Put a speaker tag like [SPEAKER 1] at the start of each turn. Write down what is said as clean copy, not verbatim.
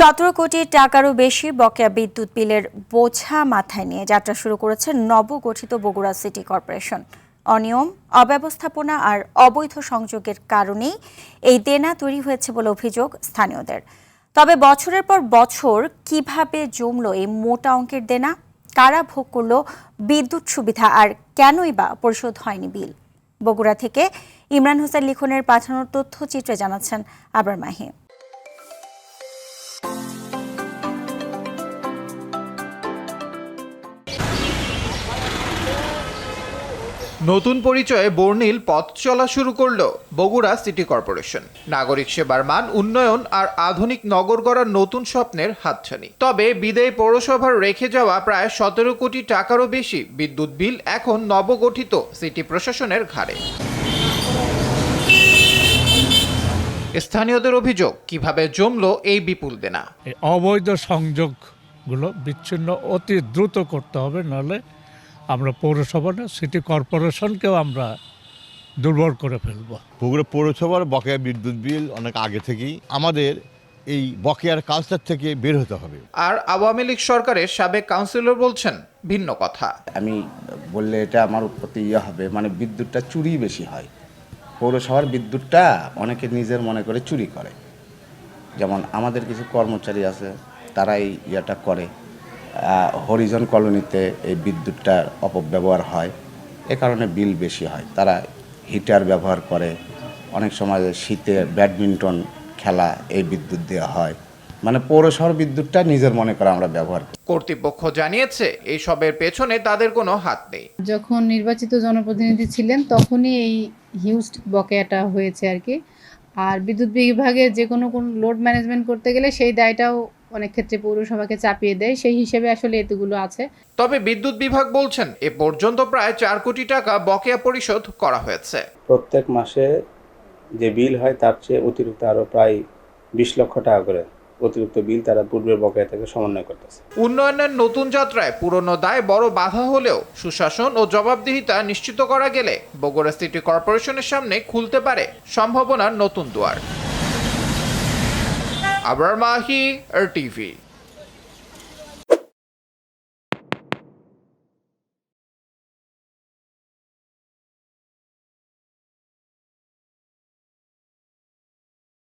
[SPEAKER 1] 17 কোটি টাকারও বেশি বকেয়া বিদ্যুৎ বিলের বোঝা মাথায় নিয়ে যাত্রা শুরু করেছে নবগঠিত বগুড়া সিটি কর্পোরেশন। অনিয়ম, অব্যবস্থাপনা আর অবৈধ সংযোগের কারণেই এই দেনা তৈরি হয়েছে বলে অভিযোগ স্থানীয়দের। তবে বছরের পর বছর কিভাবে জমলো এই মোটা অঙ্কের দেনা, কারা ভোগ করলো বিদ্যুৎ সুবিধা আর কেনই বা পরিশোধ হয়নি বিল? বগুড়া থেকে ইমরান হোসেন লিখনের পাঠানোর তথ্যচিত্রে জানাচ্ছেন আবরার মাহি।
[SPEAKER 2] নতুন পরিচয়ে বর্ণিল পথ চলা শুরু করলো বগুড়া সিটি কর্পোরেশন। নাগরিক সেবার মান উন্নয়ন আর আধুনিক নগর গড়ার নতুন স্বপ্নের হাতছানি। তবে বিদায়ী পৌরসভার রেখে যাওয়া প্রায় 17 কোটি টাকারও বেশি বিদ্যুৎ বিল এখন নবগঠিত সিটি প্রশাসনের ঘাড়ে। স্থানীয়দের অভিযোগ, কিভাবে জমলো এই বিপুল দেনা।
[SPEAKER 3] অবৈধ সংযোগগুলো বিচ্ছিন্ন অতি দ্রুত করতে হবে, নাহলে আমরা পৌরসভা না সিটি কর্পোরেশনকেও আমরা দুর্বল করে ফেলবো।
[SPEAKER 4] বগুড়া পৌরসভার বকেয়া বিদ্যুৎ বিল অনেক আগে থেকেই আমাদের এই বকেয়ার কালচার থেকে বের হতে হবে।
[SPEAKER 2] আর আওয়ামী লীগ সরকারের সাবেক কাউন্সিলর বলছেন ভিন্ন কথা।
[SPEAKER 5] আমি বললে এটা আমার প্রতি হবে, মানে বিদ্যুৎটা চুরি বেশি হয়। পৌরসভার বিদ্যুৎটা অনেকে নিজের মনে করে চুরি করে। যেমন আমাদের কিছু কর্মচারী আছে, তারা এই ইয়েটা করে। হরিজন কলোনিতে এই বিদ্যুৎটার অপব্যবহার হয়, এ কারণে বিল বেশি হয়। তারা হিটার ব্যবহার করে, অনেক সময় শীতে ব্যাডমিন্টন খেলা এই বিদ্যুৎ দেওয়া হয়। মানে পৌরসভার বিদ্যুৎটা নিজের মনে করে আমরা ব্যবহার করি।
[SPEAKER 2] কর্তৃপক্ষ জানিয়েছে এইসবের পেছনে তাদের কোনো হাত নেই।
[SPEAKER 6] যখন নির্বাচিত জনপ্রতিনিধি ছিলেন তখনই এই হিউজ বকেয়াটা হয়েছে আর কি। আর বিদ্যুৎ বিভাগে যে কোনো লোড ম্যানেজমেন্ট করতে গেলে সেই দায়টাও অনেক ক্ষেত্রে পৌরসভাকে চাপিয়ে দেয়, সেই হিসেবে আসলে এতগুলো আছে।
[SPEAKER 2] তবে বিদ্যুৎ বিভাগ বলছেন এ পর্যন্ত প্রায় 4 কোটি টাকা বকেয়া পরিশোধ করা হয়েছে।
[SPEAKER 7] প্রত্যেক মাসে যে বিল হয় তার চেয়ে অতিরিক্ত আরও প্রায় 20 লক্ষ টাকা করে অতিরিক্ত বিল তারা পূর্বের বকেয়া থেকে সমন্বয় করতেছে।
[SPEAKER 2] উন্নয়নের নতুন যাত্রায় পুরনো দায় বড় বাধা হলেও সুশাসন ও জবাবদিহিতা নিশ্চিত করা গেলে বগুড়া সিটি কর্পোরেশনের সামনে খুলতে পারে সম্ভাবনার নতুন দুয়ার। আবরার মাহি, RTV।